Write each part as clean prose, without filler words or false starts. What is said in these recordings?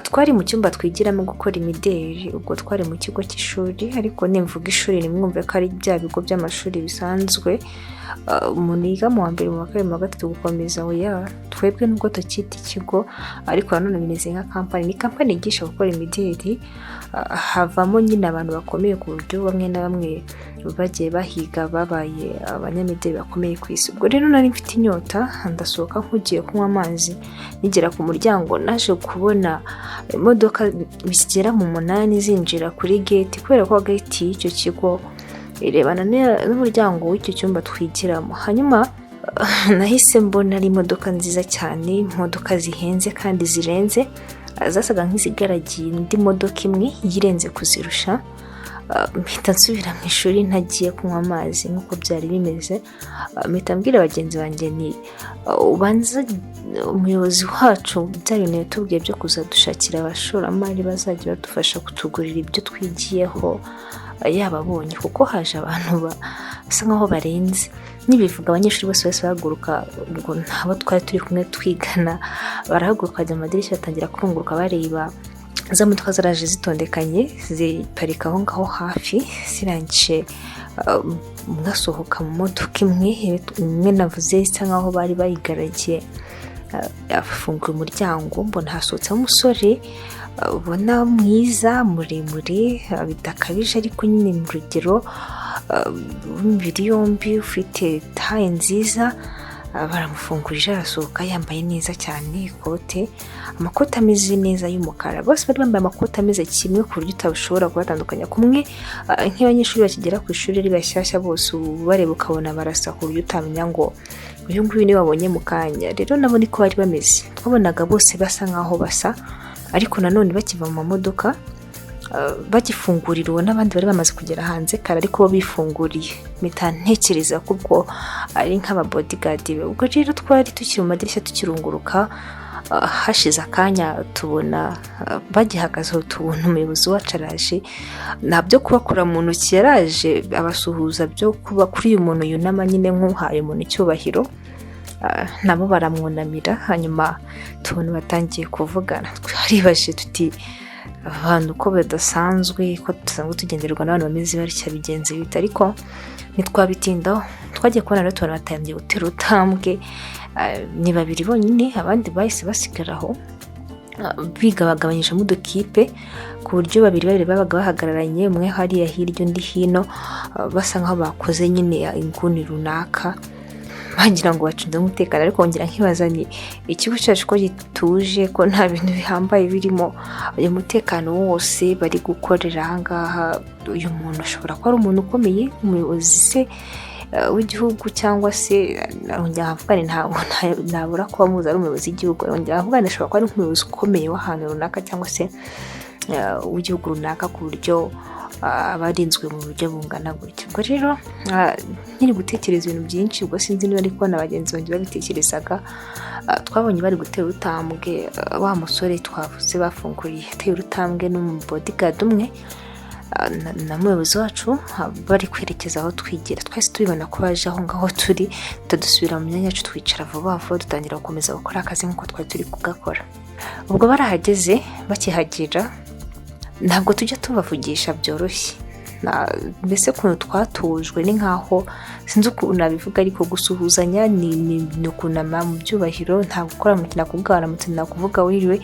twari mu cyumba twigiramo gukora imideri, ubwo twari mu kigo cy'ishuri, ariko nimvuga ishuri nimwumve ko ari bya bigo by'amashuri bisanzwe umuntu yiga mu wa mbere, mu wa kabiri, mu wa gatatu gukomeza. Oya, twebwe nubwo tukita ikigo ariko nanone bimeze nka kampani, ni kampani yigisha gukora imideri. Havamo nyine abantu bakomeye ku buryo bamwe na bamwe bagiye bahiga babaye abanyamideri bakomeye ku isi. Ubwo rero nari mfite inyota, ndasohoka nk'ugiye kunywa amazi, nigera ku muryango naje kubona imodoka zigera mu 8 zinjira kuri gate, kubera ko gate y'icyo kigo irebana n'umuryango w'icyo cyumba twigiramo. Hanyuma nahise mbona ari imodoka nziza cyane, imodoka zihenze kandi zirenze, zasaga nk'izigaragiye indi modoka imwe yirenze kuzirusha. Mpita nsubira mu ishuri ntagiye kunywa amazi nk'uko byari bimeze. Mpita mbwira bagenzi banjye ni ubanza umuyobozi wacu bya bintu yatubwiye byo kuzadushakira abashoramari bazajya badufasha kutugurira ibyo twigiyeho yababonye, kuko haje abantu basa nkaho barenze. Nibivuga abanyeshuri bose bahaguruka, ngo ntabo twari turi kumwe twigana, barahaguruka bajya mu madirishya batangira kurunguruka bareba za modoka zaraje zitondekanye ziparika aho ngaho hafi. Zirangije mwasohoka mu modoka imwe navuze isa nkaho bari bayigaragiye, afunguye umuryango, mbona hasohotse umusore ubona mwiza muremure bidakabije ariko nyine mu rugero, w'imibiri yombi, ufite taye nziza. Baramufungurije arasohoka yambaye neza cyane, ikote, amakoti ameze neza y'umukara. Bose bari bambaye amakoti ameze kimwe ku buryo utabishobora kubatandukanya. Kumwe nk'abanyeshuri bakigera ku ishuri ari bashyashya bose bareba ukabona barasa ku buryo utamenya ngo uyu nguyu ni wabonye mu kanya. Rero nabo niko bari bameze, twabonaga bose basa nkaho basa, ariko nanone bakiva mu mamodoka bagifungurira uwo n'abandi bari bamaze kugera hanze kare ariko bo bifunguriye. Mpita ntekereza ko ubwo ari nk'aba bodyguard be. Ubwo rero twari tukiri mu madirishya tukirunguruka, hashize akanya tubona bagihagazeho, tubona umuyobozi wacu araje. Nabyo kubakura mu ntoki yaraje abasuhuza, byo kuba kuri uyu muntu yunama nyine nk'uhaye umuntu icyubahiro, nabo baramwunamira. Hanyuma tubona batangiye kuvugana, twaribaje tuti abantu ko badasanzwe, ko dusanzwe tugenderwa n'abantu bameze batya bigenze bite. Ariko ntitwabitindaho, twagiye kubona rero tubona batangiye gutera utambwe. Ni babiri bonyine, abandi bahise basigaraho biga bagabanyijemo udukipe ku buryo babiri babaga bahagararanye, umwe hariya hirya undi hino, basa nkaho bakoze nyine inguni runaka bagira ngo bacunze umutekano. Ariko ngira nkibaza ni ikigo cyacu ko gituje, ko nta bintu bihambaye birimo, uyu mutekano wose bari gukorera ahangaha. Uyu muntu ashobora kuba ari umuntu ukomeye, umuyobozi se w'igihugu, cyangwa se ngira mvugane ntabura kuba muzi ari umuyobozi w'igihugu, ngira mvugane ashobora kuba ari umuyobozi ukomeye w'ahantu runaka cyangwa se w'igihugu runaka, ku buryo abarinzwe mu buryo bungana gutyo. Ubwo rero nkiri gutekereza ibintu byinshi, ubwo sinzi niba ariko na bagenzi banjye babitekerezaga, twabonye bari gutera urutambwe. Wa musore twavuze bafunguriye ateye urutambwe n'umubodyguard umwe na muyobozi wacu, bari kwerekeza aho twigira. Twese tubibona ko baje aho ngaho turi, tudusubira mu myanya yacu twicara vuba vuba, dutangira gukomeza gukora akazi nk'uko twari turi kugakora. Ubwo barahageze, bakihagira ntabwo tujya tubavugisha byoroshye, mbese ukuntu twatujwe ni nkaho sinzi ukuntu nabivuga, ariko gusuhuzanya ni ukunama mu byubahiro, nta gukora mu kina kubwara mutina kuvuga wiriwe,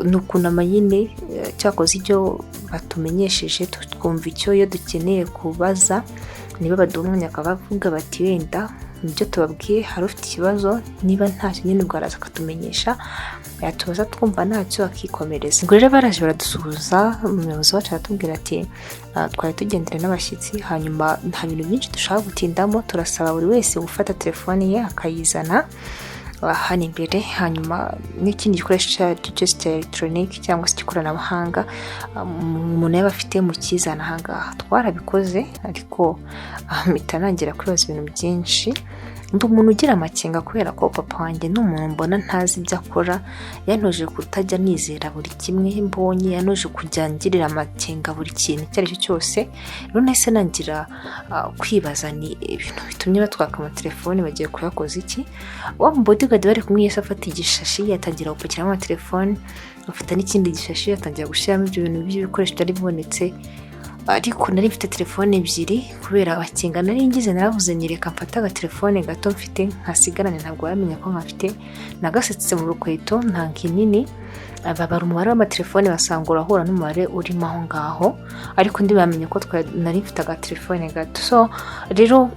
ni ukunama nyine. Cyakoze ibyo batumenyesheje twumva icyo iyo dukeneye kubaza, niba baduha umwanya akabavuga bati wenda ibyo tubabwiye hari ufite ikibazo, niba ntacyo nyine ubwo araza akatumenyesha, yatubaza twumva ntacyo akikomereza. Ubwo rero baraje baradusuhuza, umuyobozi wacu aratubwira ati twari tugendera n'abashyitsi, hanyuma nta bintu byinshi dushaka gutindamo, turasaba buri wese gufata telefoni ye akayizana hano imbere, hanyuma n'ikindi gikoresho cyose cya electronic cyangwa se ikoranabuhanga umuntu yaba afite mu kizana ahangaha. Twarabikoze, ariko mpita nangira kwibaza ibintu byinshi. ndi umuntu ugira amakenga kubera ko papa wanjye ni umuntu mbona ntazi ibyo akora, yantoje kutajya nizera buri kimwe mbonye, yantoje kujya ngirira amakenga buri kintu icyo ari cyo cyose. Rero nahise nangira kwibaza ni ibintu bitumye batwaka amatelefoni bagiye kuyakoza iki. Wa bodyguard bari kumwe yese afata igishashi yatangira gupakiramo amatelefoni, afata n'ikindi gishashi yatangira gushyiramo ibyo bintu by'ibikoresho byari bibonetse. Ariko nari mfite telefone ebyiri kubera abakinga nari ngize, naravuze nyereka mfata agatelefone gato mfite nkasigarane, ntabwo baramenya ko nkafite, nagasetse mu rukweto nta kinini. Babara umubare w'amatelefone basanga urahura n'umubare urimo aho ngaho, ariko ndi bamenye ko nari mfite agatelefone gato. So rero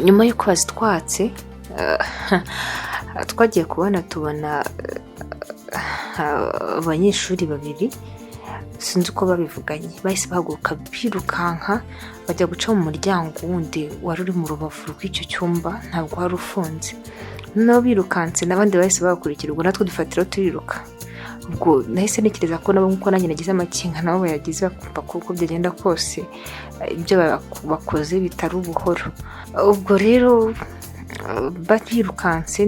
nyuma y'uko bazitwatse twagiye tubona abanyeshuri babiri, sinzi uko babivuganye, bahise bahaguruka birukanka bajya guca mu muryango wundi wari uri mu rubavu rw'icyo cyumba, ntabwo wari ufunze. Noneho birukanse n'abandi bahise bakurikira, ubwo natwe dufatiraho turiruka. Ubwo nahise ntekereza ko nabo nk'uko nanjye nagize amakenga nabo bayagize, bakumva ko uko byagenda kose ibyo bakoze bitari ubuhoro. Ubwo rero birukanse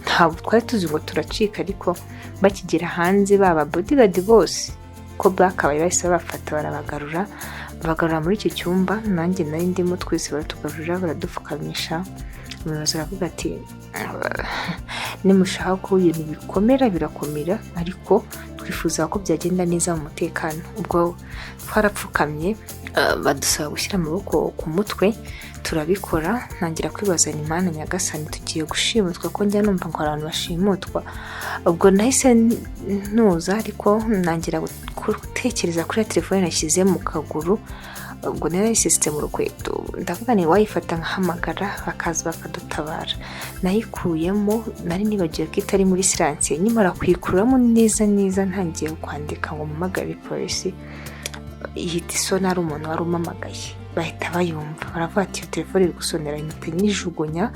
ntabwo twari tuzi ngo turacika, ariko bakigera hanze baba bodyguard bose ko bakabaye bahise bafata barabagarura muri icyo cyumba. Nanjye nari ndimo, twese baratugarura baradupfukamisha. Umuyobozi aravuga ati nimushaka ko ibintu bikomera birakomera, ariko twifuza ko byagenda neza mu mutekano. Ubwo twarapfukamye, badusaba gushyira amaboko ku mutwe, turabikora. Ntangira kwibaza ni Mana Nyagasani, tugiye gushimutwa ko njya numva ngo abantu bashimutwa. Ubwo nahise ntuza, ariko ntangira gutekereza kuri telefone nashyize mu kaguru. Ubwo narayisiste mu rukweto, ndavuga ni wayifata nkahamagara bakaza bakadutabara. Nayikuyemo, nari nibagiwe ko itari muri silence. Nyimara kuyikuramo neza ntangiye kwandika ngo mpamagare polisi, ihita isona ari umuntu wari umamagaye. Bahita bayumva, baravuga ati iyo telefone iri gusonera, impita nyijugunya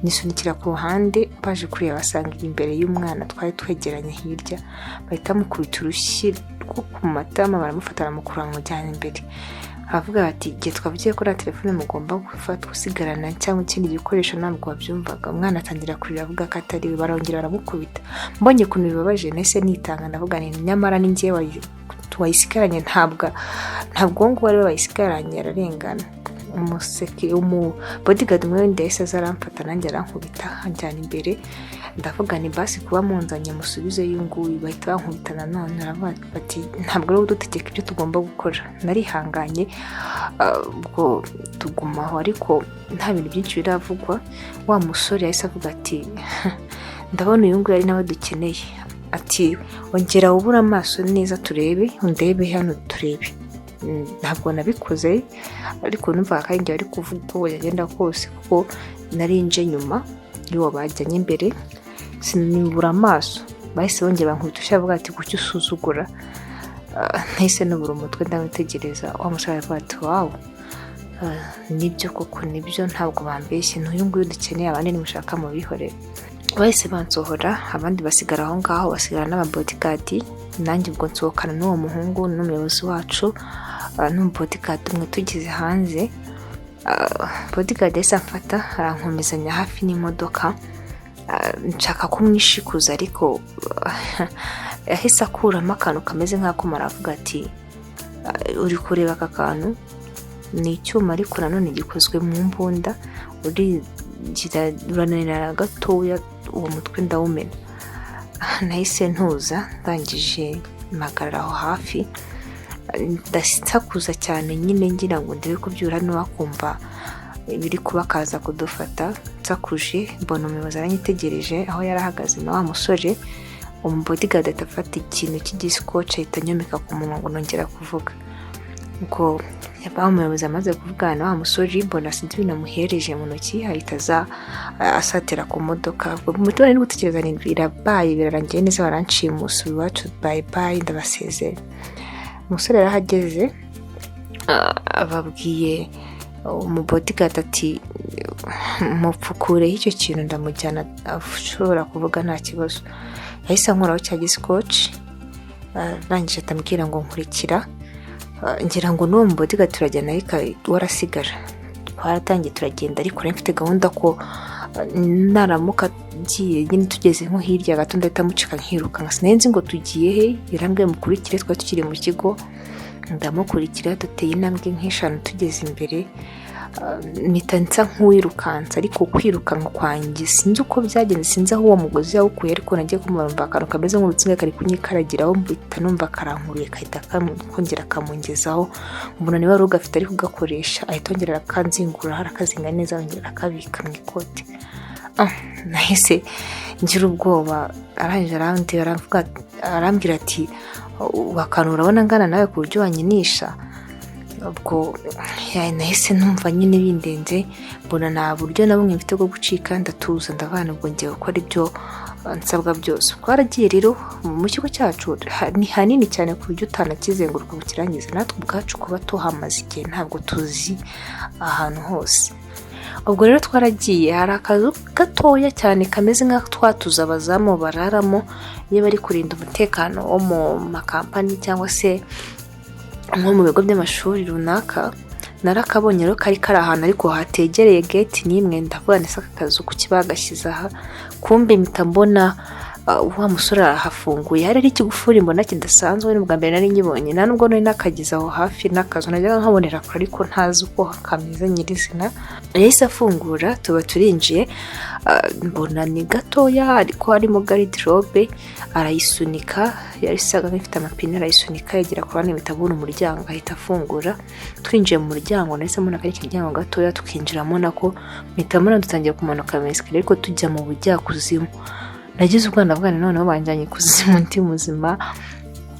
nisunikira ku ruhande. Baje kureba basanga imbere y'umwana twari twegeranye hirya, bahita mukubita urushyi rwo ku matama, baramufata baramukura bamujyana imbere. Avuga ati igihe twavugiye ko telefone mugomba gufata gusigarana cyangwa ikindi gikoresho ntabwo wabyumvaga. Umwana atangira kurira avuga ko atari we, barongera baramukubita. Mbonye ukuntu bibabaje nahise nitanga, ndavuga ni nyamara ni njye wayisigaranye, ntabwo ngo wari wayisigaranye, yararengana. Bodyguard umwe wenda yahise azaramfata, nanjye arankubita anjyana imbere. Ndavuga ni basi kuba munzanye musubize y'unguyu. Bahita bankubita nanone, aravuga bati ntabwo ari udutegeka ibyo tugomba gukora. Narihanganye, ubwo tugumaho, ariko nta bintu byinshi biravugwa. Wa musore yahise avuga ati ndabona uyu nguyu ari nawe dukeneye, ati ongera ubura amaso neza turebe, undebe hano turebe. Ntabwo nabikoze, ariko numva kandi ari kuvuga uko yagenda kose, kuko nari nje nyuma y'uwo bajyanye imbere, sinibura amaso. Bahise bongera bankubita bavuga ati kuki usuzugura. Nahise nubura umutwe ndamwitegereza. Wa musore aravuga ati wawu, nibyo koko, nibyo, ntabwo bambeshye, n'uyu nguyu dukeneye, abandi nimushaka mubihorere. Bahise bansohora, abandi basigara aho ngaho, basigara n'ababodyguard. Nanjye ubwo nsohokana n'uwo muhungu n'umuyobozi wacu n'umubodyguard umwe. Tugeze hanze, bodyguard yahise amfata arankomezanya hafi n'imodoka, nshaka kumwishikuza, ariko yahise akuramo akantu kameze nk'ako maravuga ati uri kureba aka kantu, ni icyuma ariko nanone gikozwe mu mbunda, urananira gatoya, uwo mutwe ndawumena. Nahise ntuza, ndangije mpagarara aho hafi, ndasakuza cyane nyine ngira ngo ndebe ko byura n'uwakumva biri kuba kaza kudufata. Nsakuje, mbona umuyobozi aranyitegereje aho yarahagaze na wa musore. Umubodyguard atafata ikintu cy'igisikoce ahita anyomeka ku munwa ngo nongera kuvuga. Ubwo umuyobozi amaze kuvugana na wa musore, mbona sinzi binamuhereje mu ntoki, ahita asatira ku modoka. Ubwo umutima nari gutekereza ni birabaye, birarangiye neza, baranciye umunsi iwacu, bye bye, ndabasezera. Umusore yarahageze, ababwiye umubodyguard ati mupfukureho icyo kintu ndamujyana, ashobora kuvuga nta kibazo. Yahise ankoraho cya gisikoci, arangije atambwira ngo nkurikira. Ngira ngo n'uwo mubodyguard turajyana, ariko warasigara. Twaratangiye turagenda, ariko nari mfite gahunda ko naramuka ngiye nyine tugeze nko hirya gato ndahita mucika nkiruka sinenzi ngo tugiye he, yarambwiye mukurikire, twari tukiri mu kigo, ndamukurikira duteye intambwe nk'eshanu tugeze imbere, mpita nsa nk'uwirukansa, ariko kwirukanka kwanjye sinzi uko byagenze, sinzi aho uwo mugozi yawukuye, ariko nagiye kumva akantu kameze nk'urutsinga kari kunyikaragiraho, mpita numva karankuruye kahita kongera kamungezaho, mbona niba wari ugafite ariko ugakoresha, ahita ongera akanzingura, harakazinga neza, yongera akabika mu ikote. Nahise ngira ubwoba, arangije arambwira ati wakantu urabona ngana nawe ku buryo wanyinisha. Ubwo nahise numva nyine bindenze, mbona nta buryo na bumwe mfite bwo gucika, ndatuza ndavana, ubwo ngiye gukora ibyo nsabwa byose. Twaragiye rero mu kigo cyacu ni hanini cyane ku buryo utanakizenguruka ngo kirangize, natwe ubwacu kuba tuhamaze igihe ntabwo tuzi ahantu hose. Ubwo rero twaragiye, hari akazu gatoya cyane kameze nk'aho twatuza abazamu bararamo iyo bari kurinda umutekano wo mu makampani cyangwa se nko mu bigo by'amashuri runaka. Narakabonye rero kari ahantu ariko hategereye gate n'imwe, ndavuga nese aka kazu ku kibagashyize aha, kumbe mpita mbona wa musore arahafunguye, hari ikigufuri mbona kidasanzwe, n'ubwa mbere nari nyibonye, nta nubwo nari nakagize aho hafi n'akazu, najyaga nkabonera kure ariko ntazi uko kameze nyirizina. Yahise afungura, tuba turinjiye, mbona ni gatoya ariko harimo garde-robe, arayisunika, yari isaga nk'ifite amapine, arayisunika yegera ku ruhande, mpita mbona umuryango, ahita afungura. Twinjiye mu muryango nahise mbona ko ari ikiryango gatoya, tukinjiramo nako mpita mbona dutangiye kumanuka amasikariye ariko tujya mu bujyakuzimu. Nagize ubwana bwana noneho banjyanye kuzimu ndi muzima,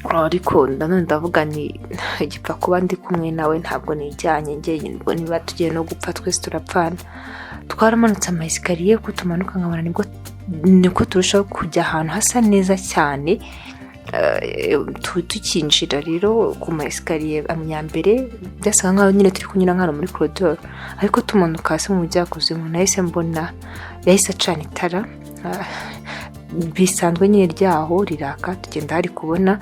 ariko nanone ndavuga ni igipfa kuba ndi kumwe nawe, ntabwo nijyanye njyenyine, ubwo niba tugiye no gupfa twese turapfana. Twaramanutse amasikariye, ko tumanuka nkabona niko turushaho kujya ahantu hasa neza cyane. Tukinjira rero ku masikariye amyambere, byasaga nkaho nyine turi kunyura nk'ahantu muri koridoro, ariko tumanuka hasi mu bujyakuzimu nahise mbona yahise acana itara bisanzwe nyine ryaho riraka, tugenda hari kubona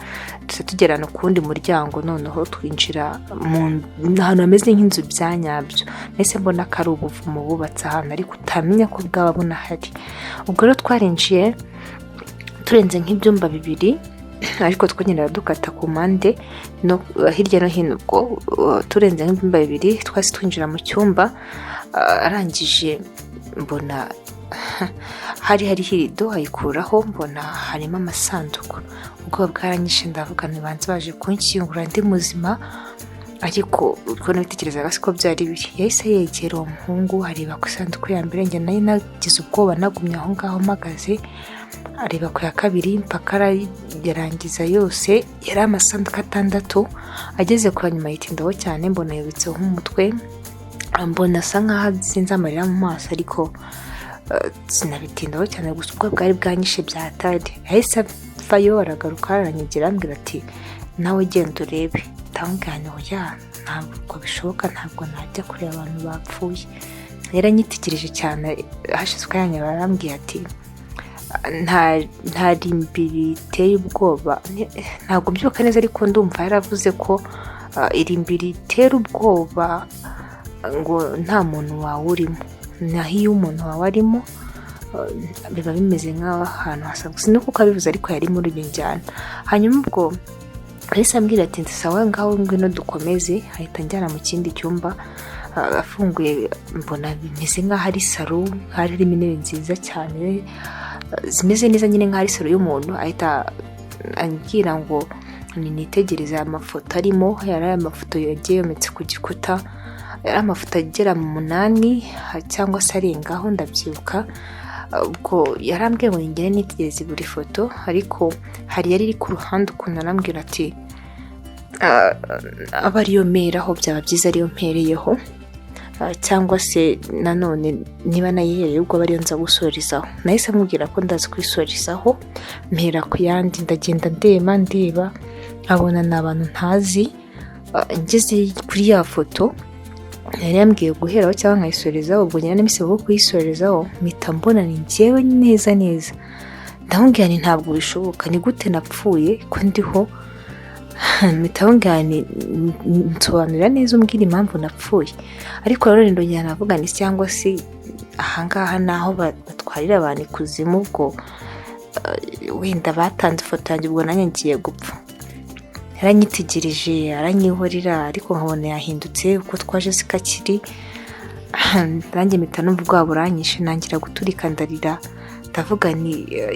tugera no kundi muryango, noneho twinjira mu ahantu hameze nk'inzu byanyabyo. Nahise mbona ko ari ubuvumo bubatse ahantu ariko utamenya ko bwaba bunahari. Ubwo rero twarinjiye turenze nk'ibyumba bibiri, ariko twongera dukata ku mpande no hirya no hino. Ubwo turenze nk'ibyumba bibiri twasi twinjira mu cyumba, arangije mbona hari hirido, ayikuraho, mbona harimo amasanduku. Ubwo bwaranyishe, ndavuga nibanze baje kunshyingura ndi muzima, ariko ubwo nabitekerezaga siko byari biri. Yahise yegera uwo muhungu, areba ku isanduku ya mbere, njye nayo nagize ubwoba, nagumye aho ngaho mpagaze, areba ku ya kabiri mpaka yarangiza yose. Yari amasanduku 6, ageze ku nyuma yitindaho cyane, mbona yubitseho umutwe, mbona asa nkaho azinze amarira mu maso, ariko sinabitindaho cyane, gusa ubwo bwari bwanyishe byatari. Yahise avayo, aragaruka aranyegera, ambwira ati nawe genda urebe. Ndamubwira oya, ntabwo bishoboka, ntabwo najya kureba abantu bapfuye. Yaranyitegereje cyane, hashize akanya barambwira ati nta rimbiri iteye ubwoba, ntabwo mbyuka neza ariko ndumva yaravuze ko irimbiri itera ubwoba ngo nta muntu wawe urimo, naho iyo umuntu wawe arimo biba bimeze nk'ahantu hasanzwe. Sinuko abivuze ariko yari muri iyo njyana. Hanyuma ubwo yahise ambwira ati sawa ngaho ngwino dukomeze, ahita njyana mu kindi cyumba. Afunguye mbona bimeze nk'aho ari salo, harimo intebe nziza cyane zimeze neza nyine nk'aho ari salo y'umuntu. Ahita ambwira ngo nitegereze amafoto arimo, yari amafoto yagiye yometse ku gikuta, yari amafoto agera mu 8 cyangwa se arengaho, ndabyibuka. Ubwo yarambwiye ngo ngire nitegereze buri foto, ariko hari yari iri ku ruhande ukuntu arambwira ati aba ariyo mperaho, byaba byiza ariyo mpereyeho, cyangwa se nanone niba nayihereye ubwo bariyo nza gusorezaho. Nahise amubwira ko ndazi kwisorezaho, mpera ku yandi, ndagenda ndeba, abona n'abantu ntazi. Ngeze kuri ya foto yari yambwiye guheraho cyangwa nkayisorezaho, ubwo nyine namise bwo kuyisorezaho, mpita mbona ni njyewe neza. Ndamubwira ni ntabwo bishoboka, ni gute napfuye ko ndiho? Mpita mbwira ni nsobanurira neza, umbwira impamvu napfuye. Ariko rero ndongera navuga ni cyangwa se ahangaha naho batwarira abantu ikuzimu, ubwo wenda batanze ifoto yanjye ubwo nanjye ngiye gupfa. Yaranyitegereje aranyihorera, ariko nkabona yahindutse uko twaje sikakiri. Nanjye mpita numva ubwoba buranyishe, nangira guturika ndarira, ndavuga ni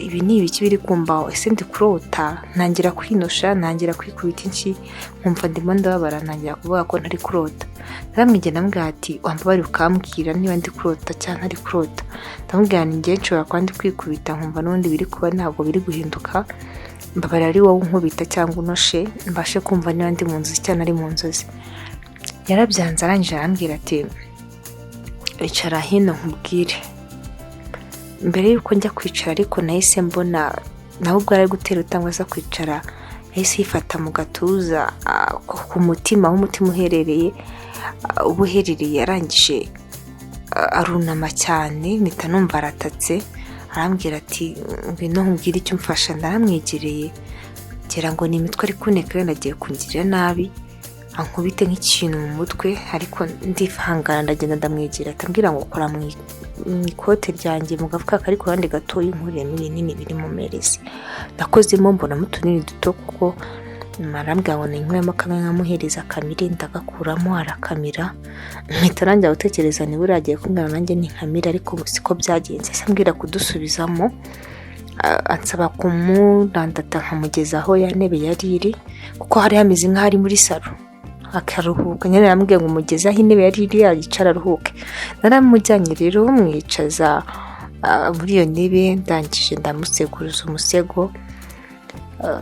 ibi ni ibiki biri kumbaho, ese ndi kurota? Nangira kwinosha, nangira kwikubita inshyi, nkumva ndimo ndababara, nangira kuvuga ko ntari kurota. Naramwigena mbwira ati wambabarira ukambwira niba ndi kurota cyangwa ntari kurota. Ndamubwira ni njye nshobora kuba ndi kwikubita nkumva n'ubundi biri kuba ntabwo biri guhinduka, mbabarira ari wowe unkubita cyangwa unoshe mbashe kumva niba ndi mu nzozi cyangwa ntari mu nzozi. Yarabyanze arangije arambwira ati icara hino nkubwire. Mbere yuko njya kwicara ariko nahise mbona nawe ubwo ari gutera utangwaza kwicara, yahise yifata mu gatuza ku mutima, aho umutima uherereye arangije arunama cyane, mpita numva aratatse, arambwira ati ngwino nkubwire icyo umfasha. Ndaramwegereye ngira ngo ni imitwe ari kuneka wenda agiye kungirira nabi, ankubite nk'ikintu mu mutwe, ariko ndivangana ndagenda ndamwegera, atambwira ngo kora mu ikote ryanjye mu gafuka kari ku ruhande gatoya inkuriyemo ibinini biri mu merezi. Nakozemo mbonamo utunini duto, kuko marambwira ngo ninkuremo kamwe nkamuhereza akamire, ndagakuramo arakamira. Mpita nanjye gutekereza niba uragiye kumbwira nanjye ninkamira, ariko siko byagenze. Asambwira kudusubizamo, ansaba kumurandata nkamugeza aho ya ntebe yari iri, kuko hari hameze nk'ahari muri salo, akaruhuka. Nyine namubwiye ngo umugeze aho intebe yari iri yicara aruhuke. Naramujyanye rero mwicaza muri iyo ntebe, ndangije ndamuseguruza umusego,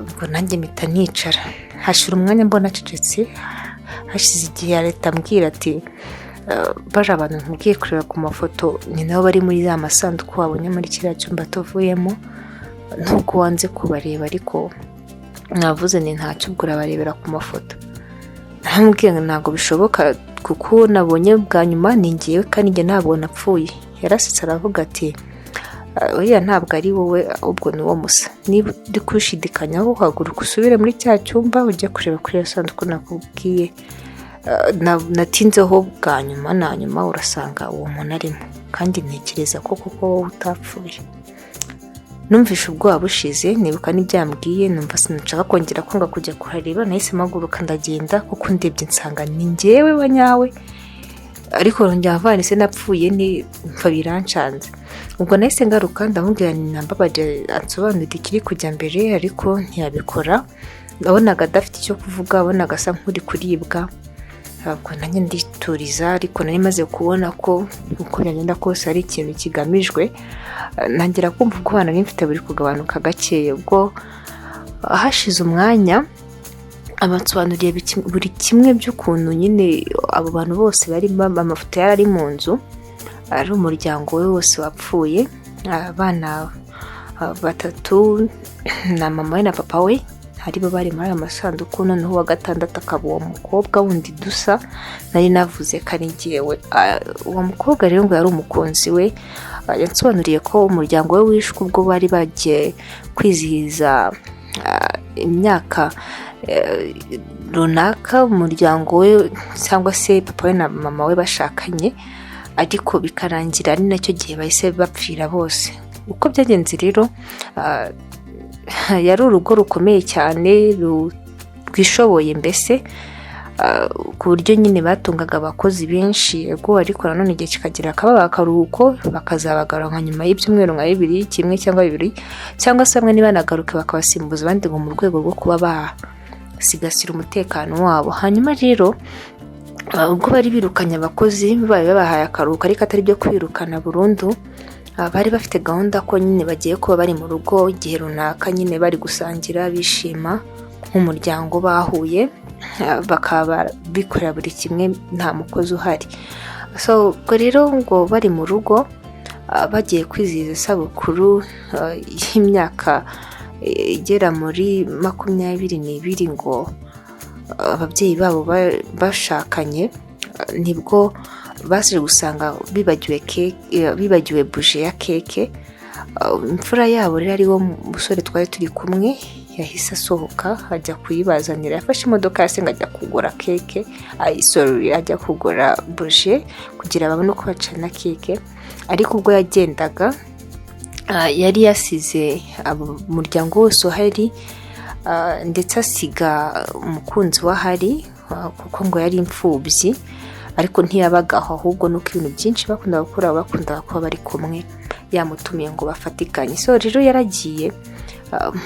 ubwo nanjye mpita nicara. Hashira umwanya mbona acecetse, hashize igihe leta ambwira ati baje abantu nkubwiye kureba ku mafoto ni nabo bari muri za masanduku wabonye muri kiriya cyumba tuvuyemo, nubwo wanze kubareba ariko navuze ni ntacyo ubwo urabarebera ku mafoto. Naramubwiye ngo ntabwo bishoboka kuko nabonye bwa nyuma ni njyewe kandi njye ntabwo napfuye. Yarasetse aravuga ati oya ntabwo ari wowe ahubwo ni wo musa, niba uri kubishidikanyaho haguruka usubire muri cya cyumba ujya kureba kuri iyo sanduku nakubwiye natinzeho bwa nyuma, na nyuma urasanga uwo muntu arimo, kandi ntekereza ko koko wowe utapfuye. Numvishe ubwoba bushize, nibuka n'ibyambwiye, numva sinashaka kongera kwanga kujya kuhareba. Nahise mpaguruka ndagenda, kuko ndebye nsanga ni njyewe wa nyawe, ariko nongera mvana se napfuye ni mfa birancanze. Ubwo nahise ngaruka ndamubwira ni nambabaje ansobanurira ikiri kujya mbere, ariko ntiyabikora. Ndabonaga adafite icyo kuvuga, abonaga asa nk'uri kuribwa. Ubwo nanjye ndituriza, ariko nari maze kubona ko uko byagenda kose ari ikintu kigamijwe. Nangira kumva ubwo nari mfite buri kugabanuka gakeye. Ubwo hashize umwanya abasobanuriye buri kimwe by'ukuntu nyine abo bantu bose bari amafoto yari ari mu nzu, ari umuryango we wose wapfuye, abana 3 na mama we na papa we aribo bari muri amasanduku. Noneho wa gatandatu akaba uwo mukobwa wundi dusa nari navuze ko ari njyewe. Uwo mukobwa rero ngo yari umukunzi we, yansobanuriye ko umuryango we wishwe ubwo bari bagiye kwizihiza imyaka runaka, umuryango we cyangwa se papa we na mama we bashakanye, ariko bikarangira ari nacyo gihe bahise bapfira bose. Uko byagenze rero yari urugo rukomeye cyane rwishoboye mbese, ku buryo nyine batungaga abakozi benshi. Ego ariko nanone igihe kikagira akaba akaruhuko, bakazabagaruka nyuma y'ibyumweru nka 2 kimwe cyangwa 2, cyangwa se bamwe nibanagaruke bakabasimbuza abandi ngo mu rwego rwo kuba basigasira umutekano wabo. Hanyuma rero ubwo bari birukanye abakozi babahaye akaruhuko, ariko atari byo kwirukana burundu, bari bafite gahunda ko nyine bagiye kuba bari mu rugo igihe runaka, nyine bari gusangira bishima nk'umuryango bahuye, bakaba bikorera buri kimwe nta mukozi uhari. So ubwo rero ngo bari mu rugo bagiye kwizihiza isabukuru y'imyaka igera muri 22, ngo ababyeyi babo bashakanye nibwo baje gusanga bibagiwe buje ya keke. Imfura yabo rero ari wo musore twari turi kumwe, yahise asohoka ajya kuyibazanira. Yafashe imodoka yase ngo ajya kugura keke, ajya kugura buji kugira babone uko bacana keke. Ariko ubwo yagendaga yari yasize umuryango wose uhari, ndetse asiga umukunzi wahari kuko ngo yari imfubyi, ariko ntiyabagaho, ahubwo nuko ibintu byinshi bakundaga gukora bakundaga kuba bari kumwe, yamutumiye ngo bafatikanye. So rero yaragiye,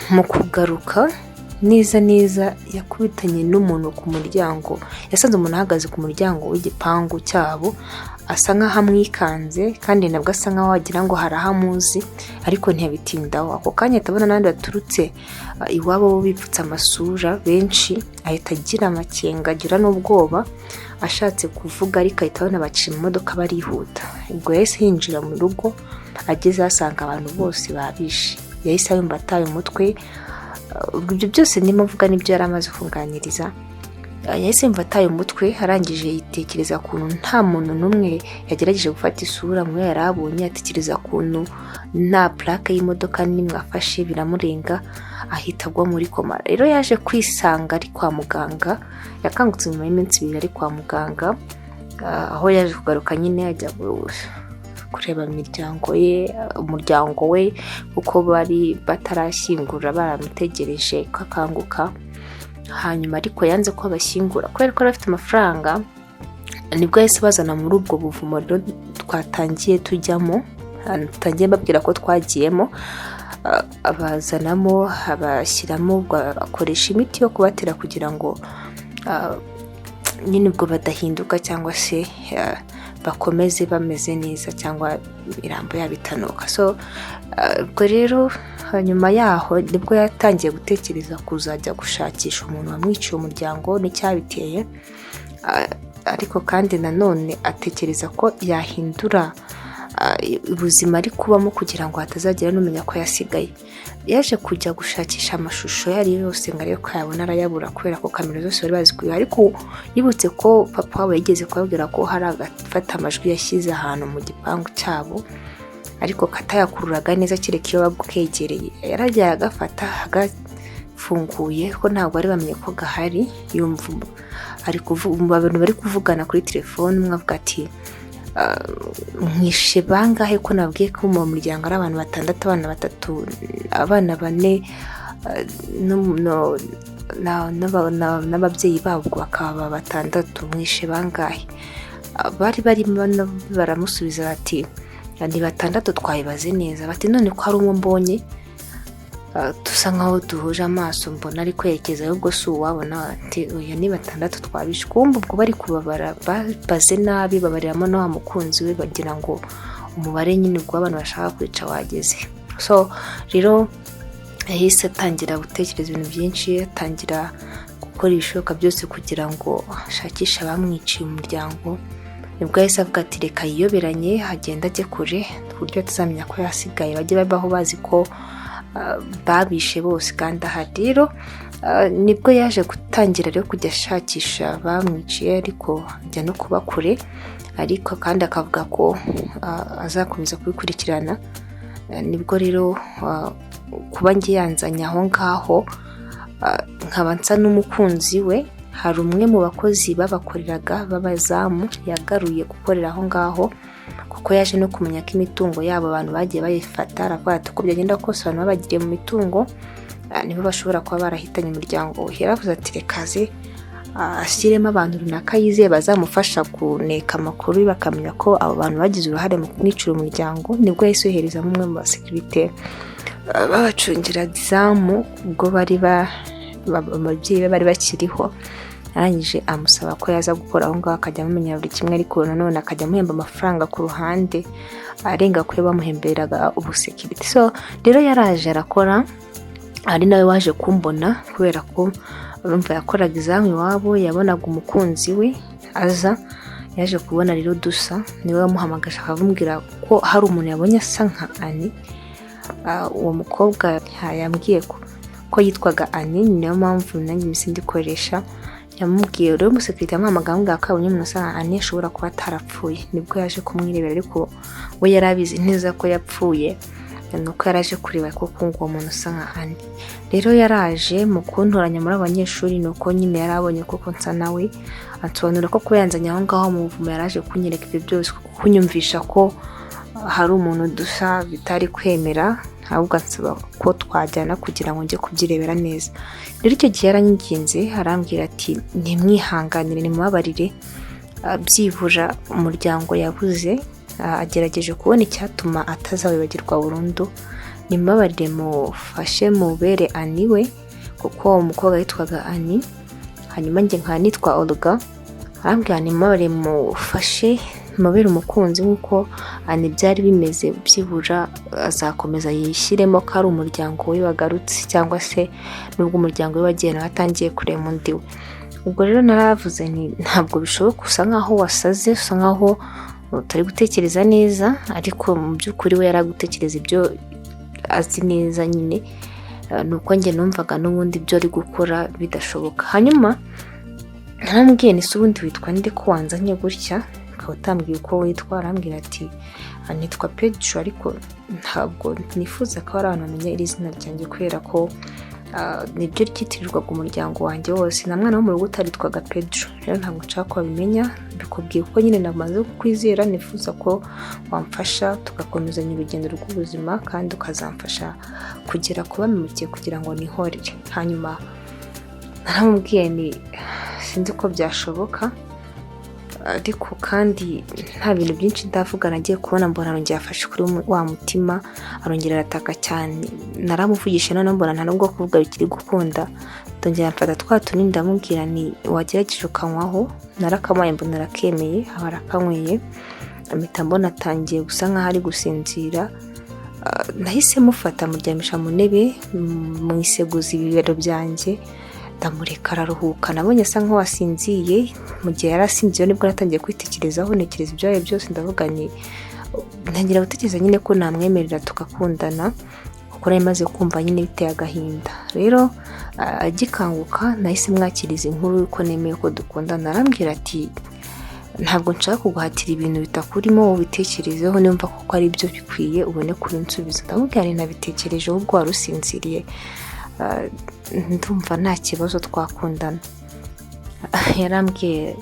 mu kugaruka neza yakubitanye n'umuntu ku muryango. Yasanze umuntu ahagaze ku muryango w'igipangu cyabo, asa nk'aho amwikanze, kandi nabwo asa nk'aho wagira ngo harahamuzi, ariko ntiyabitindaho. Ako kanya atabona n'abandi baturutse iwabo bipfutse amasura benshi, ahita agira amakenga, agira n'ubwoba, ashatse kuvuga ariko ahita abona baciye mu modoka barihuta. Ubwo yahise yinjira mu rugo, ageze asanga abantu bose babishe. Yahise yumva ataye umutwe. Ibyo byose ndimo mvuga nibyo yari amaze kunganiriza. Yahise yumva ataye umutwe, arangije yitekereza kuntu nta muntu n'umwe yagerageje gufata isura mu yari abonye, atekereza kuntu nta plaque y'imodoka nimwe afashe, biramurenga, ahita agwa muri koma. Rero yaje kwisanga ari kwa muganga, yakangutse nyuma y'iminsi 2 ari kwa muganga, aho yaje kugaruka nyine ajya kureba umuryango we uko bari batarashyingura, baramutegereje ko akanguka. Hanyuma ariko yanze ko bashyingura kubera ko afite amafaranga. Nibwo yahise bazana muri ubwo buvumo rero twatangiye tujyamo, tutangiye babwira ko twagiyemo, abazanamo, abashyiramo, akoresha imiti yo kubatera kugira ngo nyine ubwo badahinduka cyangwa se bakomeze bameze neza, cyangwa imirambo yabo itanuka. So ubwo rero hanyuma yaho nibwo yatangiye gutekereza kuzajya gushakisha umuntu wamwiciye umuryango n'icyabiteye, ariko kandi nanone atekereza ko yahindura ubuzima ari kubamo kugira ngo hatazagira n'umenya ko yasigaye. Yaje kujya gushakisha amashusho yari yose ngo arebe ko yabona, arayabura kubera ko kamera zose bari bazikuye. Ariko yibutse ko papa we yigeze kubabwira ko hari agafata amajwi yashyize ahantu mu gipangu cyabo, ariko katayakururaga neza kereka iyo bagukegereye. Yaragiye agafata agafunguye ko ntabwo bari bamenye ko gahari. Yumva abantu bari kuvugana kuri telefone, umwe avuga ati mwishe bangahe ko nabwiye ko mu muryango ari abantu 6, abana 3, abana 4 n'ababyeyi babo bakaba 6, mwishe bangahe? Bari baramusubiza bati ni 6 twayibaze neza. Bati none ko hari umwe mbonye dusa nkaho duhuje amaso, mbona ariko yerekeza ahubwo si uwabona. Ati oya ni 6 twabishe. Kumva ubwo bari kubabara baze nabi, babariramo no wa mukunzi we, bagira ngo umubare nyine ubwo abantu bashaka kwica wageze. So rero yahise atangira gutekereza ibintu byinshi, atangira gukora ibishoboka byose kugira ngo ashakishe abamwiciye umuryango. Nibwo yahise avuga ati reka yiyoberanye, hagenda ajye kure ku buryo atazamenya ko yasigaye, bajye babaho bazi ko babishe bose kandi ahari. Rero nibwo yaje gutangira rero kujya ashakisha bamwiciye, ariko ajya no kuba kure, ariko kandi akavuga ko azakomeza kubikurikirana. Nibwo rero kuba ngiye yanzanye aho ngaho, nkaba nsa n'umukunzi we. Hari umwe mu bakozi babakoreraga b'abazamu yagaruye gukorera aho ngaho, kuko yaje no kumenya ko imitungo yabo abantu bagiye bayifata. Aravuga ati uko byagenda kose abantu babagiriye mu mitungo nibo bashobora kuba barahitanye umuryango we. Yaravuze ati rekaze ashyiremo abantu runaka yizeye bazamufasha kuneka amakuru, bakamenya ko abo bantu bagize uruhare mu kumwicira umuryango. Nibwo yahise yohereza umwe mu basekirite babacungira izamu, ubwo ababyeyi be bari bakiriho. Arangije amusaba ko yaza gukora aho ngaho, akajya amumenya buri kimwe, ariko nanone akajya amuhemba amafaranga ku ruhande arenga kuri bamuhemberaga ubusekirite. So rero yaraje arakora, ari nawe waje kumbona kubera ko urumva yakoraga izamu iwabo, yabonaga umukunzi we aza, yaje kubona rero dusa. Niwe wamuhamagaje akavumbwira ko hari umuntu yabonye asa nka Ani. Uwo mukobwa yambwiye ko yitwaga Ani, niyo mpamvu nanjye imisi ndikoresha. Yamubwiye rero umusekirite yamuhamagaye ko abonye umuntu asa nka Ani ashobora kuba atarapfuye. Nibwo yaje kumwirebera, ariko we yarabizi neza ko yapfuye. nuko yaraje kureba koko ngo uwo muntu usa nka Ani. Rero yaraje mu kuntoranya muri abanyeshuri nuko nyine yarabonye koko nsa nawe, ansobanura ko kuyanzanya aho ngaho mu buvumo yaraje kunyereka ibyo byose, kunyumvisha ko hari umuntu dusa bitari kwemera, ahubwo ansaba ko twajyana kugira ngo njye kubyirebera neza. Rero icyo gihe yaranyinginze arambwira ati ntimwihanganire nimubabarire, byibura umuryango yabuze, agerageje kubona icyatuma atazawibagirwa burundu, nimubabarire mufashe mubere Ani we, kuko umukobwa yitwaga Ani, hanyuma njye nkaba nitwa Olda. Arambwira nimubabarire mufashe mubere umukunzi nk'uko Ani byari bimeze, byibura azakomeza yishyiremo ko ari umuryango we wagarutse, cyangwa se nubwo umuryango we wagiye nawe atangiye kurema undi we. Ubwo rero naravuze ntabwo bishoboka, usa nkaho wasaze, usa nkaho utari gutekereza neza, ariko mu by'ukuri we yaragutekereza ibyo azi neza nyine, nuko njye numvaga n'ubundi ibyo ari gukora bidashoboka. Hanyuma narambwiye nise ubundi witwa nde ko wanzanye gutya, ukaba utambwiye uko witwa? Arambwira ati nitwa Pedro, ariko ntabwo nifuza ko ari abantu bamenya iri zina ryanjye kubera ko nibyo ryitirirwaga umuryango wanjye wose, nta mwana wo mu rugo utaritwaga Pedro. Rero ntabwo nshaka ko babimenya, mbikubwiye kuko nyine namaze kukwizera, nifuza ko wamfasha tugakomezanya urugendo rw'ubuzima kandi ukazamfasha kugera ku bamemukiye kugira ngo nihorere. Hanyuma naramubwiye sinzi ko byashoboka, ariko kandi nta bintu byinshi ndavuga, nagiye kubona mbona arongera afashe kuri wa mutima, arongera arataka cyane. Naramuvugisha none mbona nta nubwo kuvuga bikiri gukunda, ndongera mfata twa tunini ndamubwira wagerageje ukanywaho. Narakamaye mbona arakemeye, aba arakanyweye, mpita mbona atangiye gusa nkaho ari gusinzira. Nahise mufata muryamisha mu ntebe mwiseguza ibibero byanjye, ndamureka araruhuka. Nabonye asa nk'uwasinziye, mu gihe yarasinziye nibwo natangiye kwitekerezaho, ntekereza ibyabaye byose, ndavuga ntangira gutekereza nyine ko namwemerera tugakundana, kuko nari maze kumva nyine biteye agahinda. Rero agikanguka nahise mwakiriza inkuru yuko nemeye ko dukundana. Arambwira ati ntabwo nshaka kuguhatira ibintu bitakurimo, ubitekerezeho nimba kuko ari byo bikwiye ubone kubinsubiza. Ndamubwira nabitekereje ubwo wari usinziriye, ndumva nta kibazo twakundana. Yarambwiye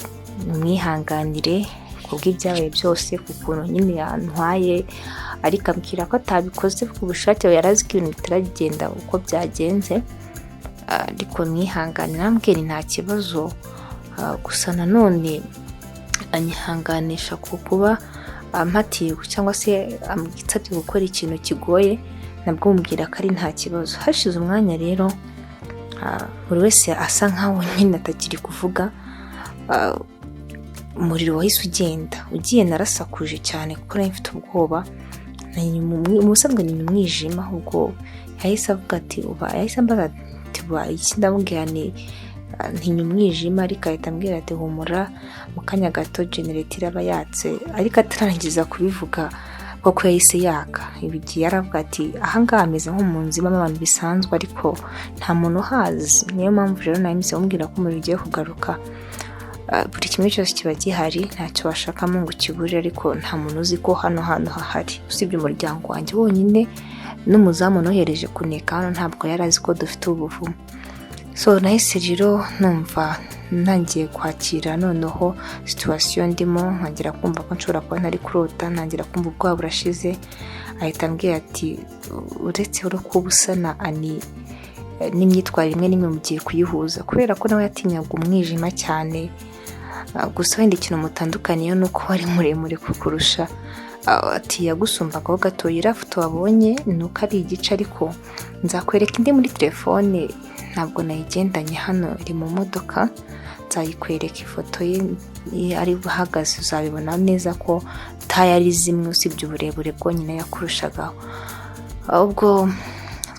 mwihanganire kubw'ibyabaye byose, kukuntu nyine yantwaye, ariko ambwira ko atabikoze ku bushake, yarazi ko ibintu bitaragenda uko byagenze, ariko mwihanganire. Arambwira nta kibazo, gusa nanone anyihanganisha ku kuba ampatiye cyangwa se amwitsabye gukora ikintu kigoye, nabwo mubwira ko ari nta kibazo. Hashize umwanya rero buri wese asa nkaho nyine atakiri kuvuga, umuriro wahise ugiye narasakuje cyane kuko nari mfite ubwoba. Umusanzwe ni umwijima, ubwo yahise avuga ati yahise ambaza ati iki? ndamubwira ntinya umwijima, ariko ahita ambwira ati humura, mu kanya gato generator iraba yatse. Ariko atarangiza kubivuga koko yahise yaka. Ibigiye yaravuga ati ahangaha ameze nko mu nzima abantu bisanzwe, ariko nta muntu uhazi. Niyo mpamvu rero nahise mubwira ko umuriro ugiye kugaruka, buri kimwe cyose kiba gihari, ntacyo washakamo ngo ukibure, ariko nta muntu uzi ko hano hahari usibye umuryango wanjye wonyine. N'umuzamu nohereje kuneka hano ntabwo yari azi ko dufite ubuvumo. So nahise rero numva ntangiye kwakira noneho situation ndimo, ntangira kumva ko nshobora kuba ntari kurota, ntangira kumva ubwoba burashize. Ahita ambwira ati uretse kuba usa na Ani n'imyitwarire imwe n'imwe mugiye kuyihuza, kubera ko nawe yatinyaga umwijima cyane. Gusa wenda ikintu mutandukaniye nuko wari muremure kukurusha. Ati yagusumbaho gatoya, iriya foto wabonye nuko ari igice, ariko nzakwereka indi muri telefone, ntabwo nayigendanye hano, iri mu modoka, nzayikwereka ifoto ye ari buhagaze, uzabibona neza ko tayari zimwe usibye uburebure bwonyine yakurushagaho. Ubwo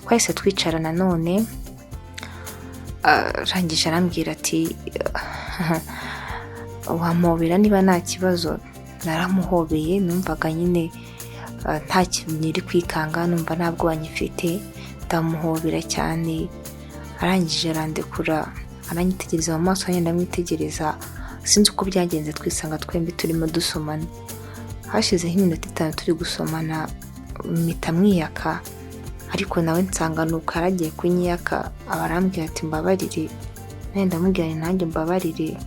twahise twicara nanone, arangije arambwira ati wampobera niba nta kibazo. Naramuhobeye, numvaga nyine nta kintu niri kwikanga, numva ntabwo wanyifite, ndamuhobera cyane. Arangije arandekura, aranyitegereza mu maso yanjye, ndamwitegereza. Sinzi uko byagenze, twisanga twembi turimo dusomana. Hashizeho iminota 5 turi gusomana, mpita mwiyaka, ariko nawe nsanga nuko yaragiye kunyiyaka, abarambwira ati mbabarire, nenda ndamubwira nanjye mbabarire,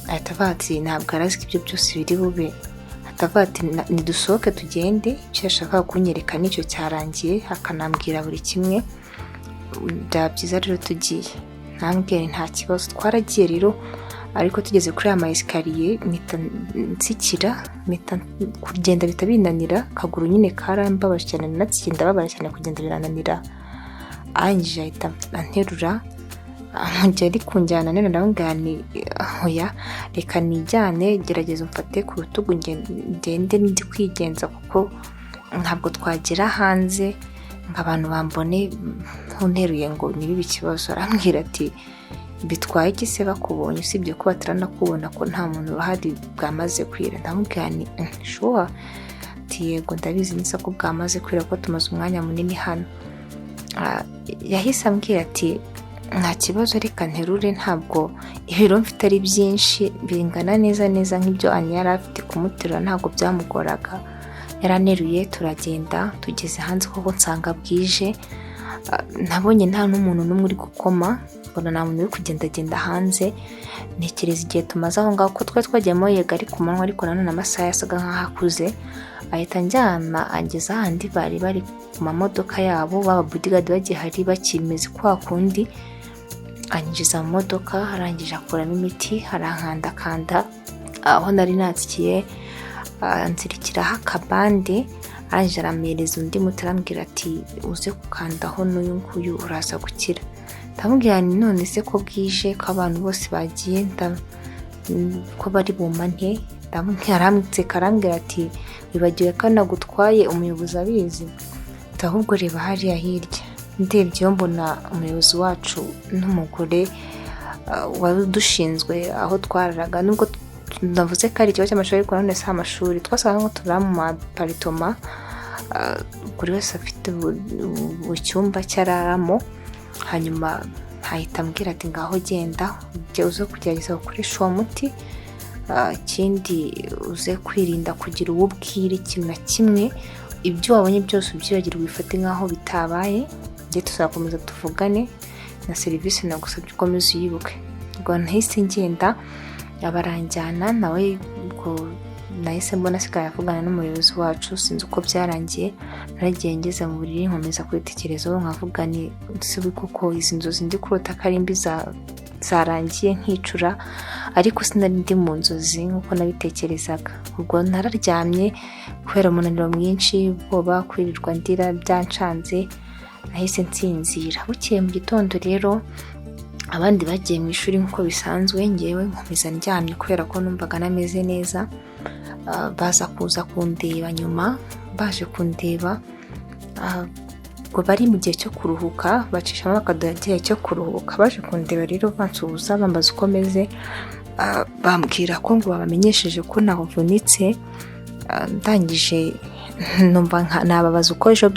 ahita avuga ati ntabwo arazi ko ibyo byose biri bube, atavuga ati nidusohoke tugende, icyo yashakaga kunyereka nicyo cyarangiye, akanambwira buri kimwe. Byaba byiza rero tugiye, ntambwira nta kibazo. Twaragiye rero, ariko tugeze kuri aya maesikariye mpita nsikira, mpita kugenda bita binanira, akaguru nyine karambabaje cyane, natsiye ndababara cyane kugenda birananira. Arangije ahita anterura, amujya ari kunjyana, none ndamubwira nti oya reka nijyane, gerageza umfate ku rutugu ngende ndi kwigenza, kuko ntabwo twagera hanze nk'abantu bambone nteruye ngo nibibe ikibazo. Arambwira ati bitwaye iki se bakubonye, usibye ko bataranakubona ko nta muntu bahari bwamaze kwira? Ndamubwira nti shuwa, ati yego ndabizi nisa ko bwamaze kwira ko tumaze umwanya munini hano. Yahise ambwira ati nta kibazo reka nterure, ntabwo ibiro mfite ari byinshi, bingana neza nk'ibyo yari afite kumuterura, ntabwo byamugoraga. Yaraneruye turagenda, tugeze hanze kuko nsanga bwije, nabonye nta n'umuntu n'umwe uri gukoma, mbona nta muntu uri kugendagenda hanze. Ntekereza igihe tumaze aho ngaho ko twari twagiyemo yega ari ku manywa, ariko nanone amasaha yasaga nk'aho akuze. Ahita njyana angeza ahandi bari ku mamodoka yabo, baba bodyguard bagihari bakimeze kwa kundi, anyinjiza mu modoka, arangije akuramo imiti, arankandakanda aho nari natsikiye, nzirikiraho akabande. Arangije arampereza undi muti, arambwira ati uze gukandaho n'uyu nguyu uraza gukira. Ndamubwira nti none se ko bwije, ko abantu bose bagiye, ko bari bumane? Arambwira ati wibagiwe ko nagutwaye umuyobozi abizi? Ahubwo reba hariya hirya. Ndebye mbona umuyobozi wacu n'umugore wari udushinzwe aho twararaga, nubwo navuze ko ari ikigo cy'amashuri ariko none si amashuri, twasaga nko turi mu maparitoma, buri wese afite icyumba cyararamo. Hanyuma ahita ambwira ati ngaho genda ujye uze kugerageza gukoresha uwo muti, ikindi uze kwirinda kugira uwo ubwira ikintu na kimwe, ibyo wabonye byose ubyibagirwa ubifate nk'aho bitabaye, njye tuzakomeza tuvugane, na serivisi nagusabye ukomeze uyibuke. Ubwo nahise ngenda, abaranjyana nawe, ubwo nahise mbona asigaye avugana n'umuyobozi wacu, sinzi uko byarangiye. Naragiye ngeze mu buriri nkomeza kwitekerezaho, nkavuga ni sibi kuko izi nzozi ndi kurota ko ari mbi zarangiye nkicura, ariko sinari ndi mu nzozi nk'uko nabitekerezaga. Ubwo nararyamye kubera umunaniro mwinshi, ubwoba, kwirirwa ndira byancanze, nahise nsinzira. Bukeye mu gitondo rero abandi bagiye mu ishuri nk'uko bisanzwe, ngewe nkomeza ndyamye kubera ko numvaga nameze neza. Baza kuza kundeba nyuma, baje kundeba ngo bari mu gihe cyo kuruhuka, bacishamo bakaduha igihe cyo kuruhuka. Baje kundeba rero bansuhuza, bambaza uko meze, bambwira ko ngo babamenyesheje ko navunitse. Ndangije numva nababaza uko ejo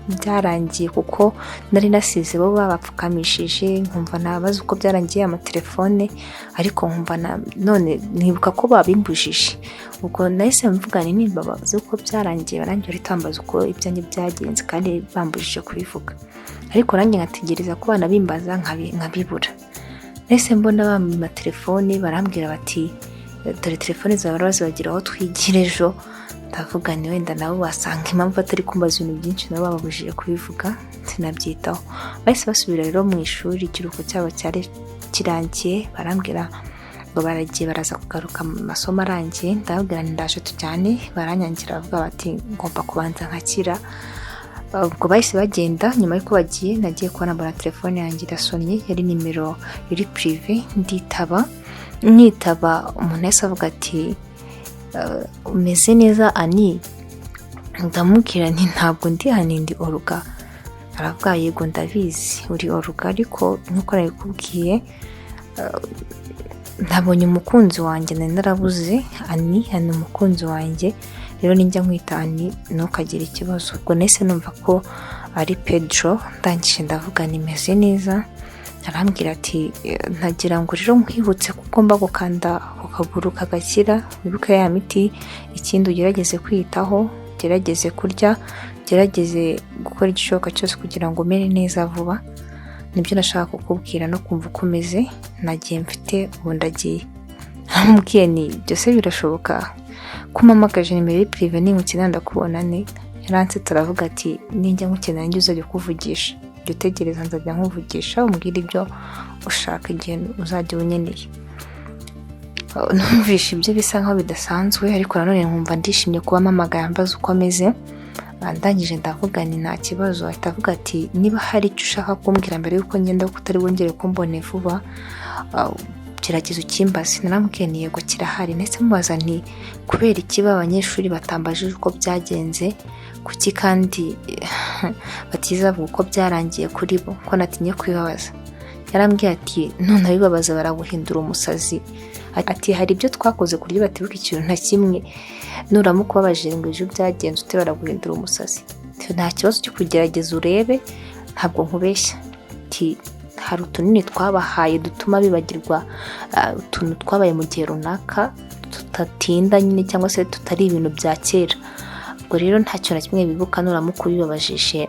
byarangiye, kuko nari nasize bo babapfukamishije, nkumva nababaza uko byarangiye amatelefone, ariko nkumva none nibuka ko babimbujije. Ubwo nahise mvuga nti nimbabaza uko byarangiye, barangiye ritambaza uko ibyanjye byagenze, kandi bambujije kubivuga, ariko nanjye ngategereza ko banabimbaza nkabibura. Nahise mbona bampa telefone, barambwira bati dore telefone zawe bazibagira aho twigira ejo. Ndavuga ni wenda nabo wasanga impamvu atari kumbaza ibintu byinshi nabo bababujije kubivuga, sinabyitaho. Bahise basubira rero mu ishuri, ikiruhuko cyabo cyari kirangiye, barambwira ngo baragiye baraza kugaruka amasomo arangiye. Ndababwira nti ndaje tujyane, baranyangira bavuga bati ngomba kubanza nkakira. Ubwo bahise bagenda. Nyuma y'uko bagiye, nagiye kubona mbona telefone yanjye irasonnye, yari nimero iri prive. Nditaba, umuntu yahise avuga ati umeze neza Ani? Ndamubwira nti ntabwo ndi Ani, ndi Olda. Aravuga yego ndabizi uri Olda, ariko nkuko nabikubwiye ntabonye umukunzi wanjye, nari narabuze. Ani umukunzi wanjye, rero ninjya nkwita Ani ntukagira ikibazo. Ubwo nahise numva ko ari Pedro. Ndangije ndavuga nimeze neza. Arambwira ati ntagira ngo rero nkwibutse kuko mba gukanda ukaguru kagakira, wibuke ya miti, ikindi ugerageze kwitaho, gerageze kurya, ugerageze gukora igishoboka cyose kugira ngo umere neza vuba. Nibyo nashaka kukubwira no kumva uko umeze. Nagiye mfite ubu ndagiye. Namubwiye ni byose birashoboka. Kumamagaje nimero iri prive ninkukina ndakubona ne. Yaransetse aravuga ati ninjya nkukina njye uzajya kuvugisha. Jya utegereza nzajya nkuvugisha umbwira ibyo ushaka igihe uzajya unyeneye. Numvishe ibyo bisa nkaho bidasanzwe ariko nanone nkumva ndishimye kuba mpamagaye ambaza uko ameze. Ndangije ndavuga ni nta kibazo. Ahita avuga ati niba hari icyo ushaka kumbwira mbere yuko ngenda ko utari wongere kumbone vuba gerageza ukimbaze. Naramubwiye ni yego kirahari. Ndetse mubaza nti kubera iki abanyeshuri batambajije uko byagenze, kuki kandi batizavuga uko byarangiye kuri bo, ko natinye kwibabaza. Yarambwiye ati none abibabaza baraguhindura umusazi. Ati hari ibyo twakoze kuryo batibuka ikintu nta kimwe, nuramuka ubabajije ngo ejo byagenze ute baraguhindura umusazi. Nta kibazo cyo kugerageza urebe, ntabwo nkubeshya. Ati hari utunini twabahaye dutuma bibagirwa utuntu twabaye mu gihe runaka tutatinda nyine cyangwa se tutari ibintu bya kera. Ubwo rero nta kintu na kimwe bibuka, nuramuka ubibabajije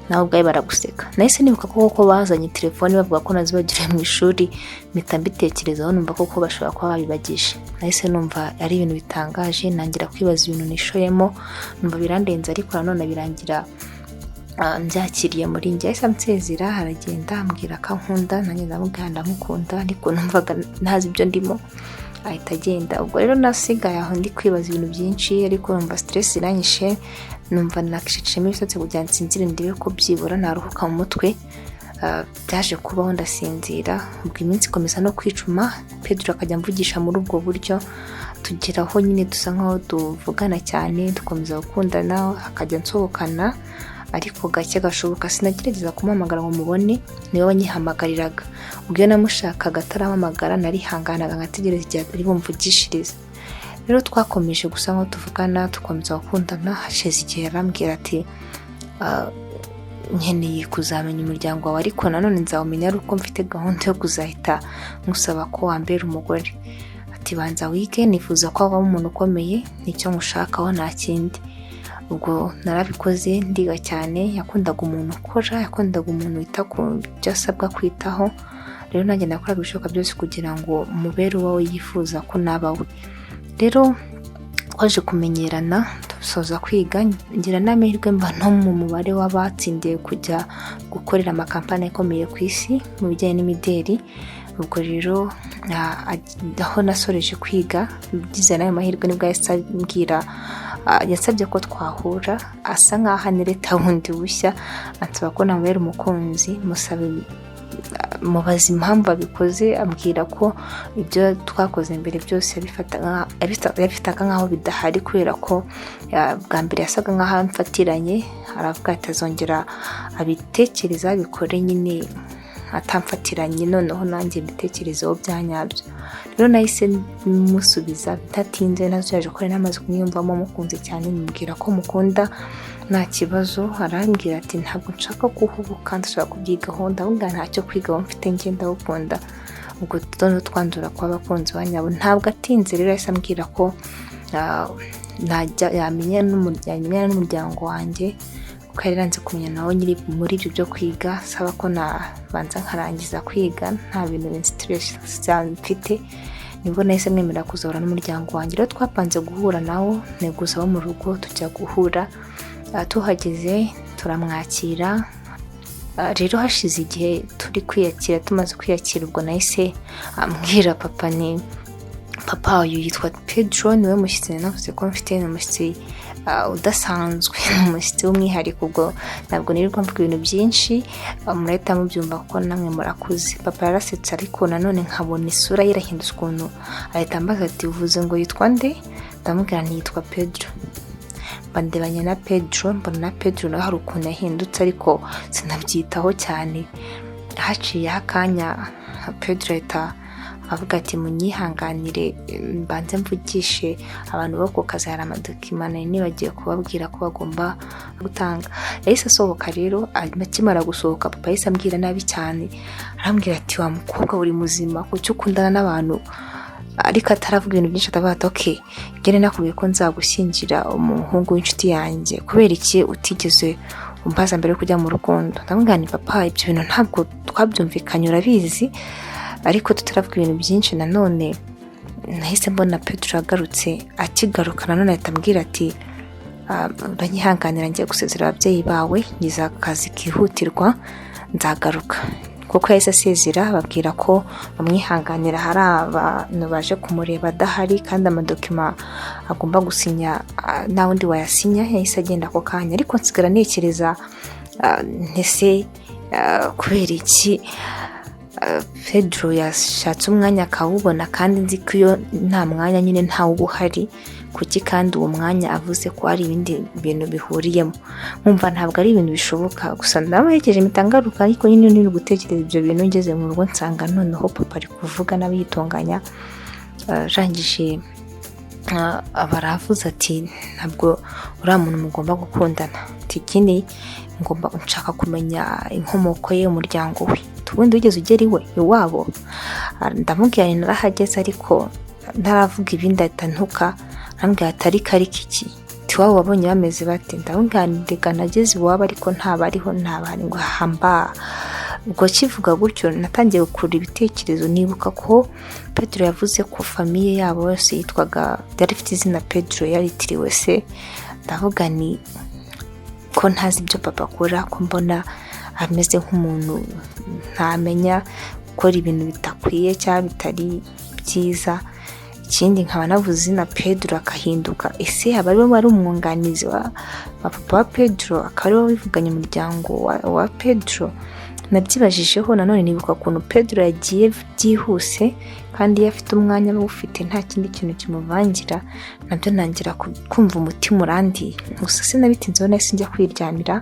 nawe ubwawe baraguseka. Nahise nibuka ko bazanye telefone bavuga ko nazibagiriye mu ishuri, mpita mbitekerezaho numva ko bashobora kuba babibagije. Nahise numva ari ibintu bitangaje, nangira kwibaza ibintu nishoyemo, numva birandenze ariko nanone birangira mbyakiriye muri njye. Yahise ansezera aragenda ambwira ko ankunda, nanjye ndamubwira ndamukunda ariko numvaga ntazi ibyo ndimo. Ahita agenda. Ubwo rero nasigaye aho ndi kwibaza ibintu byinshi ariko numva stress iranyishe, numva nakishishemo ibisatsi kugira ngo nsinzire ndebe ko byibura naruhuka mu mutwe. Byaje kubaho ndasinzira. Ubwo iminsi ikomeza no kwicuma, Pedro akajya mvugisha muri ubwo buryo, tugeraho nyine dusa nkaho tuvugana cyane, dukomeza gukundana, akajya nsohokana ariko gake gashoboka. Sinagerageza kumuhamagara ngo mubone, niwe wanyihamagariraga. Ubwo iyo namushakaga atarampamagara narihanganaga ngategereza igihe ari bumvugishirize. Rero twakomeje gusa nkaho tuvugana, tukomeza gukundana. Hashize igihe arambwira ati nkeneye kuzamenya umuryango wawe ariko nanone nzawumenya ari uko mfite gahunda yo kuzahita nkusaba ko wambera umugore. Ati banza wige, nifuza ko waba umuntu ukomeye, nicyo mushakaho nta kindi. Ubwo narabikoze ndiga cyane. Yakundaga umuntu ukora, yakundaga umuntu wita ku byo asabwa kwitaho. Rero nanjye nakoraga ibishoboka byose kugira ngo mubere uwo yifuza ko naba we. Rero twaje kumenyerana, dusoza kwiga, ngira n'amahirwe mba no mu mubare w'abatsindiye kujya gukorera amakampani akomeye ku isi mu bijyanye n'imideli. Ubwo rero aho nasoreje kwiga bigize n'ayo mahirwe nibwo yasabye ko twahura, asa nkaho anereta bundi bushya, ansaba ko namubera umukunzi. Mubaza impamvu abikoze, ambwira ko ibyo twakoze mbere byose yabifataga nkaho bidahari kubera ko bwa mbere yasaga nkaho amfatiranye. Aravuga ati azongera abitekereza bikore nyine atamfatiranye, noneho nanjye mbitekerezeho byanyabyo. Rero nahise musubiza bitatinze, nazo yaje ko namaze kumwiyumvamo mukunze cyane, mubwira ko mukunda nta kibazo. Arambwira ati ntabwo nshaka kuhubuka, ndashaka kubyigaho. Ndavuga ntacyo kwiga mfite ngenda gukunda. Ubwo twanzura kwa abakunzi banyabo. Ntabwo atinze rero yahise ambwira ko yamenya n'umuryango wanjye, kuko yari yanze kumenya nawe nyiri muri ibyo byo kwiga. Saba ko nabanza nkarangiza kwiga nta bintu stress mfite. Nibwo nahise mwemera kuzahura n'umuryango wanjye. Rero twapanze guhura nawo, neguza wo mu rugo tujya guhura. Tuhageze turamwakira. Rero hashize igihe turi kwiyakira, tumaze kwiyakira ubwo nahise ambwira papa ni papa uyu yitwa Pedro, niwe mushyitsi navuze ko mfite umushyitsi udasanzwe, umushyitsi w'umwihariko. Ubwo ntabwo nirirwa mvuga ibintu byinshi, murahita mubyumva kuko namwe murakuze. Papa yarasetse ariko nanone nkabona isura ye irahindutse ukuntu. Ahita ambaza ati uvuze ngo yitwa nde? Ndamubwira nti yitwa Pedro. Bandebanye na Pedro, mbona na Pedro nawe hari ukuntu yahindutse ariko sinabyitaho cyane. Haciye akanya Pedro ahita avuga ati munyihanganire mbanze mvugishe abantu bo ku kazi, hari amadokima nibagiye kubabwira ko bagomba gutanga. Yahise asohoka. Rero akimara gusohoka papa yahise ambwira nabi cyane, arambwira ati wa mukobwa uri muzima, kuki ukundana n'abantu ariko ataravuga ibintu byinshi atavuga ati okay ngene nakubwiye ko nzagushyingira umuhungu w'inshuti yanjye kubera iki utigeze umbaza mbere yo kujya mu rukundo. Ndamubwira nti papa ibyo bintu ntabwo twabyumvikanye urabizi, ariko tutaravuga ibintu byinshi. Nanone nahise mbona Pedro agarutse, akigaruka nanone atambwira ati banyihanganira ngiye gusezera ababyeyi bawe, ngize akazi kihutirwa nzagaruka. Kuko yahise asezera babwira ko bamwihanganira hari abantu baje kumureba adahari kandi amadokima agomba gusinya nta wundi wayasinya. Yahise agenda ako kanya, ariko nsigara ntekereza ntese kubera iki Pedro yashatse umwanya akawubona kandi nzi ko iyo nta mwanya nyine ntawe uba uhari, kuki kandi uwo mwanya avuze ko hari ibindi bintu bihuriyemo. Nkumva ntabwo ari ibintu bishoboka. Gusa ndabahekeje imitangaruka, ariko nyine niri gutekereza ibyo bintu ngeze mu rugo nsanga noneho papa ari kuvuga n'abitonganya. Rangije abaravuze ati ntabwo uriya muntu mugomba gukundana, ikindi ngomba nshaka kumenya inkomoko ye, umuryango we, ubundi wigeze ugera iwe iwabo. Ndamubwira nti narahageze ariko ntaravuga ibindi atantuka. Ambwira ati ariko iki tiwabo wabonye bameze bate? Ndamubwira nti reka nageze iwabo ariko ntabariho, ntabari ngo hamba. Ubwo kivuga gutyo natangiye gukura ibitekerezo, nibuka ko Pedro yavuze ko famiye yabo yose yitwaga, yari ifite izina Pedro, yaritiriwe se. Ndavuga ni ko ntazi ibyo papa akora, ko mbona ameze nk'umuntu ntamenya gukora ibintu bitakwiye cyangwa bitari byiza. Ikindi nkaba navuze izina Pedro akahinduka, ese aba ariwe wari umwunganizi wa papa wa Pedro, akaba ariwe wivuganye umuryango wa Pedro. Nabyibajijeho. Nanone nibuka ukuntu Pedro yagiye byihuse kandi iyo afite umwanya ufite nta kindi kintu kimuvangira, nabyo nangira kumva umutima urandiye. Gusa sinabitinzeho, nahise njya kwiryamira.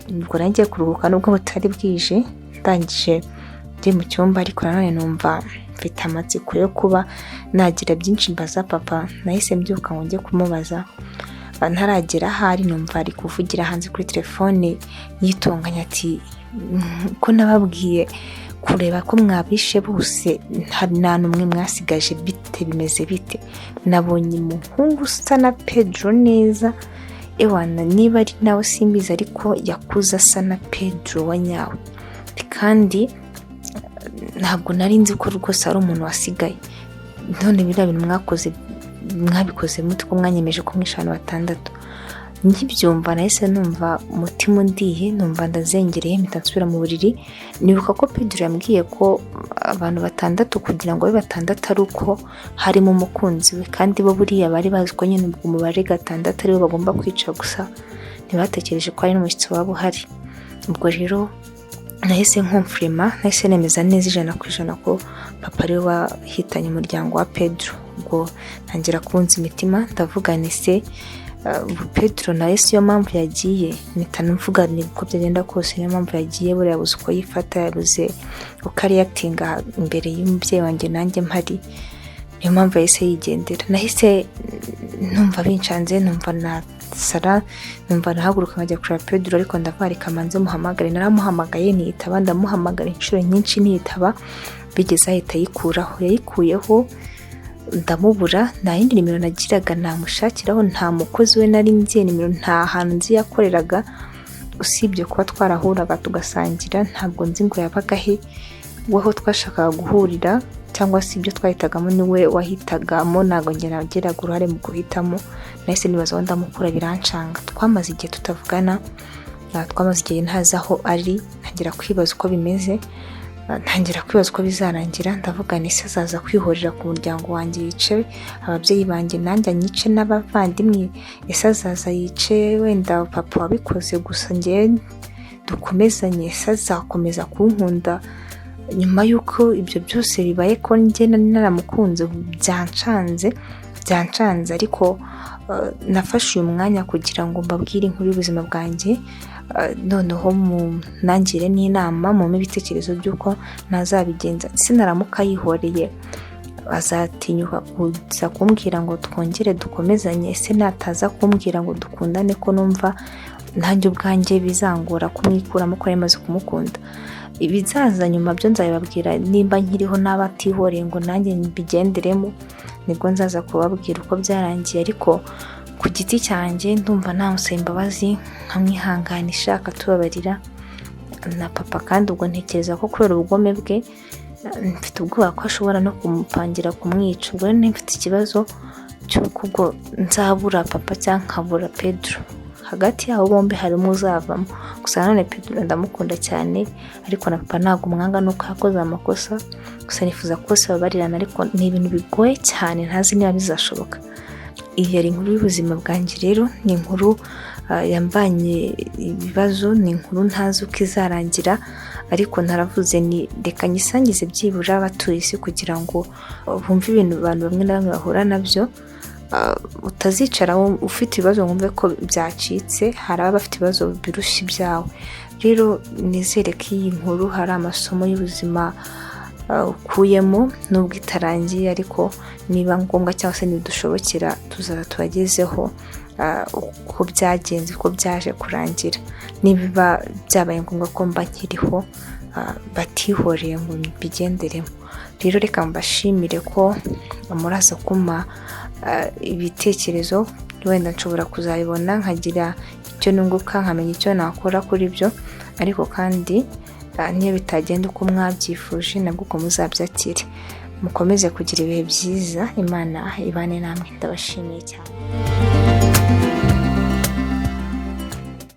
Ubwo nangiye kuruhuka nubwo butari bwije, ndangije ndi mu cyumba, ariko nanone numva mfite amatsiko yo kuba nagira byinshi mbaza papa. Nahise mbyuka ngo njye kumubaza. Ntaragera ahari numva ari kuvugira hanze kuri telefone yitonganya ati ko nababwiye kureba ko mwabishe bose nta n'umwe mwasigaje, bite bimeze bite? Nabonye umuhungu usa na Pedro neza, ewana niba ari nawe simbizi, ariko yakuze asa na Pedro wa nyawe, kandi ntabwo nari nzi ko rwose ari umuntu wasigaye. None biriya bintu mwabikoze muti ko mwanyemeje ko mwishana 6. Nkibyumva nahise numva umutima undiye, numva ndazengereye, mpita nsubira mu buriri. Nibuka ko Pedro yambwiye ko abantu 6 kugira ngo babe 6 ari uko harimo umukunzi we, kandi bo buriya bari bazi ko nyine umubare 6 aribo bagomba kwica, gusa ntibatekereje ko ari n'umushyitsi wabo uhari. Ubwo rero nahise nkonfirima, nahise nemeza neza 100% ko papa ari we wahitanye umuryango wa Pedro. Ubwo ntangira kubunza imitima, ndavuga ni se Pedro na Yesu yo mpamvu yagiye, mpita mvuga ni uko byagenda kose niyo mpamvu yagiye. Buriya yabuze uko yifata, yabuze uko reactinga imbere y'umubyeyi wanjye nanjye mpari, niyo mpamvu yahise yigendera. Nahise numva bincanze, numva nasara, numva nahaguruka nkajya kureba Pedro, ariko ndavarika manze muhamagare. Naramuhamagaye ntiyitaba, ndamuhamagara inshuro nyinshi ntiyitaba, bigeze ahita yayikuyeho ndamubura. Nta yindi nimero nagiraga namushakiraho, nta mukozi we nari nzi nimero, nta hantu nzi yakoreraga, usibye kuba twarahuraga tugasangira. Ntabwo nzi ngo yabaga he, weho twashakaga guhurira cyangwa se ibyo twahitagamo niwe wahitagamo, ntabwo njye nageraga uruhare mu guhitamo. Nahise nibaza aho ndamukura, birancanga. Twamaze igihe tutavugana, twamaze igihe ntazi aho ari, ntangira kwibaza uko bimeze, ntangira kwibaza uko bizarangira. Ndavuga ni se azaza kwihorera ku muryango wanjye yice, ababyeyi banjye nanjye anyice n'abavandimwe, ese azaza yice wenda papa wabikoze gusa njye dukomezanye, ese azakomeza kunkunda nyuma y'uko ibyo byose bibaye, ko njye naramukunze? Byancanze ariko nafashe uyu mwanya kugira ngo mbabwire inkuru y'ubuzima bwanjye, noneho nangire n'inama mu ibitekerezo by'uko nazabigenza. Sinaramuka yihoreye azatinyuka kuza kumbwira ngo twongere dukomezanye, ese nataza kumbwira ngo dukundane, ko numva nanjye ubwanjye bizangora kumwikuramo ko yamaze kumukunda. ibizaza nyuma byo nzabibabwira, nimba nkiriho n'abatihoreye ngo nanjye mbigenderemo nibwo nzaza kubabwira uko byarangiye. Ariko ku giti cyanjye ndumva namusaba imbabazi nkamwihanganisha akatubabarira na papa, kandi ubwo ntekereza ko kubera ubugome bwe mfite ubwoba ko ashobora no kumupangira kumwica. Ubwo rero mfite ikibazo cy'uko ubwo nzabura papa cyangwa nkabura Pedro, hagati yabo bombi harimo uzavamo. Gusa nanone Pedro ndamukunda cyane, ariko na papa ntabwo umwanga nuko yakoze amakosa, gusa nifuza ko bose babarirana, ariko ni ibintu bigoye cyane ntazi niba bizashoboka. Iyi yari inkuru y'ubuzima bwanjye rero, ni inkuru yambanye ibibazo, ni inkuru ntazi uko izarangira, ariko naravuze ni reka nyisangize byibura abatuye isi kugira ngo bumve ibintu abantu bamwe na bamwe bahura nabyo. Utazicara ufite ibibazo wumve ko byacitse, hari abafite ibibazo birushya ibyawe. Rero nizere ko iyi nkuru hari amasomo y'ubuzima ukuyemo, nubwo itarangiye, ariko niba ngombwa cyangwa se nidushobokera tuzaza tubagezeho uko byagenze, uko byaje kurangira. Niba byabaye ngombwa ko mba nkiriho batihoreye ngo bigenderemo. Rero reka mbashimire ko muraza kuma ibitekerezo, wenda nshobora kuzabibona nkagira icyo nunguka, nkamenya icyo nakora kuri byo. Ariko kandi niyo bitagenda uko mwabyifuje nabwo uko muzabyakire. Mukomeze kugira ibihe byiza, Imana ibane namwe, ndabashimiye cyane.